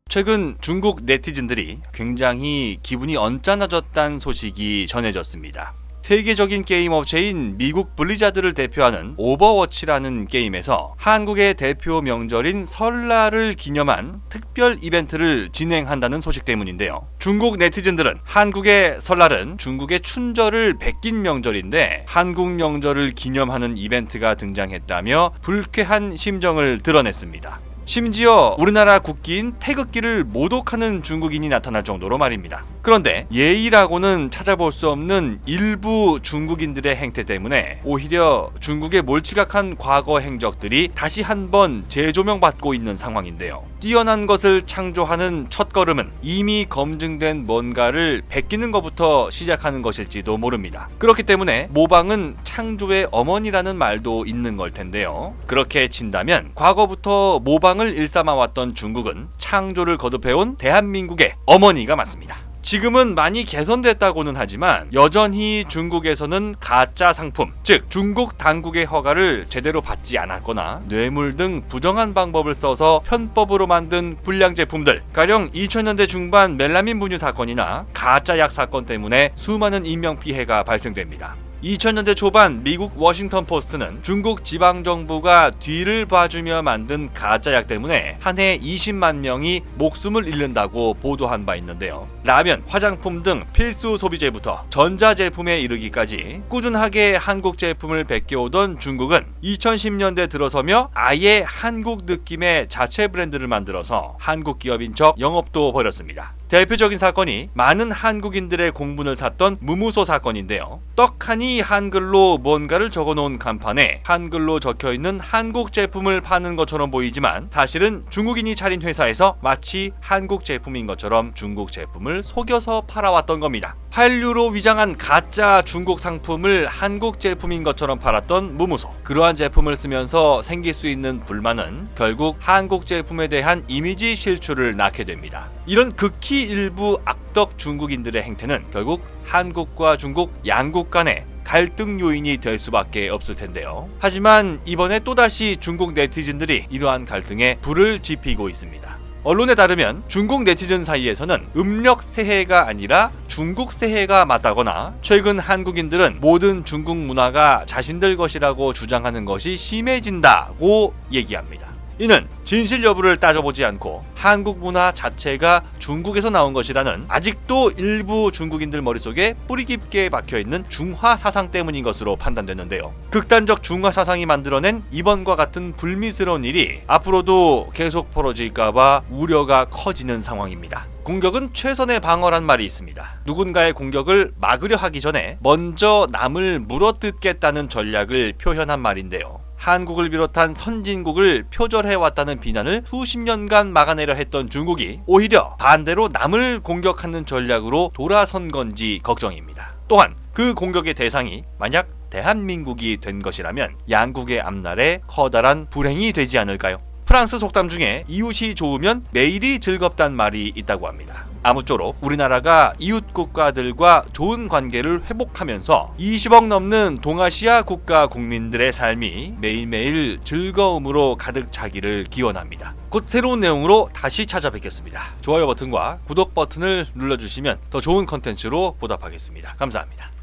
최근 중국 네티즌들이 굉장히 기분이 언짢아졌다는 소식이 전해졌습니다. 세계적인 게임 업체인 미국 블리자드를 대표하는 오버워치라는 게임에서 한국의 대표 명절인 설날을 기념한 특별 이벤트를 진행한다는 소식 때문인데요. 중국 네티즌들은 한국의 설날은 중국의 춘절을 베낀 명절인데 한국 명절을 기념하는 이벤트가 등장했다며 불쾌한 심정을 드러냈습니다. 심지어 우리나라 국기인 태극기를 모독하는 중국인이 나타날 정도로 말입니다. 그런데 예의라고는 찾아볼 수 없는 일부 중국인들의 행태 때문에 오히려 중국의 몰지각한 과거 행적들이 다시 한번 재조명받고 있는 상황인데요. 뛰어난 것을 창조하는 첫걸음은 이미 검증된 뭔가를 베끼는 것부터 시작하는 것일지도 모릅니다. 그렇기 때문에 모방은 창조의 어머니라는 말도 있는 걸 텐데요. 그렇게 친다면 과거부터 모방을 일삼아왔던 중국은 창조를 거듭해온 대한민국의 어머니가 맞습니다. 지금은 많이 개선됐다고는 하지만 여전히 중국에서는 가짜 상품, 즉 중국 당국의 허가를 제대로 받지 않았거나 뇌물 등 부정한 방법을 써서 편법으로 만든 불량 제품들, 가령 2000년대 중반 멜라민 분유 사건이나 가짜 약 사건 때문에 수많은 인명피해가 발생됩니다. 2000년대 초반 미국 워싱턴 포스트는 중국 지방정부가 뒤를 봐주며 만든 가짜약 때문에 한 해 20만 명이 목숨을 잃는다고 보도한 바 있는데요. 라면, 화장품 등 필수 소비재부터 전자제품에 이르기까지 꾸준하게 한국 제품을 베껴오던 중국은 2010년대 들어서며 아예 한국 느낌의 자체 브랜드를 만들어서 한국 기업인 척 영업도 벌였습니다. 대표적인 사건이 많은 한국인들의 공분을 샀던 무무소 사건인데요. 떡하니 한글로 뭔가를 적어놓은 간판에 한글로 적혀있는 한국 제품을 파는 것처럼 보이지만 사실은 중국인이 차린 회사에서 마치 한국 제품인 것처럼 중국 제품을 속여서 팔아왔던 겁니다. 한류로 위장한 가짜 중국 상품을 한국 제품인 것처럼 팔았던 무무소. 그러한 제품을 쓰면서 생길 수 있는 불만은 결국 한국 제품에 대한 이미지 실추를 낳게 됩니다. 이런 극히 일부 악덕 중국인들의 행태는 결국 한국과 중국 양국 간의 갈등 요인이 될 수밖에 없을 텐데요. 하지만 이번에 또다시 중국 네티즌들이 이러한 갈등에 불을 지피고 있습니다. 언론에 따르면 중국 네티즌 사이에서는 음력 새해가 아니라 중국 새해가 맞다거나 최근 한국인들은 모든 중국 문화가 자신들 것이라고 주장하는 것이 심해진다고 얘기합니다. 이는 진실 여부를 따져보지 않고 한국 문화 자체가 중국에서 나온 것이라는 아직도 일부 중국인들 머릿속에 뿌리 깊게 박혀있는 중화 사상 때문인 것으로 판단되는데요. 극단적 중화 사상이 만들어낸 이번과 같은 불미스러운 일이 앞으로도 계속 벌어질까봐 우려가 커지는 상황입니다. 공격은 최선의 방어란 말이 있습니다. 누군가의 공격을 막으려 하기 전에 먼저 남을 물어뜯겠다는 전략을 표현한 말인데요. 한국을 비롯한 선진국을 표절해왔다는 비난을 수십 년간 막아내려 했던 중국이 오히려 반대로 남을 공격하는 전략으로 돌아선 건지 걱정입니다. 또한 그 공격의 대상이 만약 대한민국이 된 것이라면 양국의 앞날에 커다란 불행이 되지 않을까요? 프랑스 속담 중에 이웃이 좋으면 매일이 즐겁단 말이 있다고 합니다. 아무쪼록 우리나라가 이웃 국가들과 좋은 관계를 회복하면서 20억 넘는 동아시아 국가 국민들의 삶이 매일매일 즐거움으로 가득 차기를 기원합니다. 곧 새로운 내용으로 다시 찾아뵙겠습니다. 좋아요 버튼과 구독 버튼을 눌러주시면 더 좋은 컨텐츠로 보답하겠습니다. 감사합니다.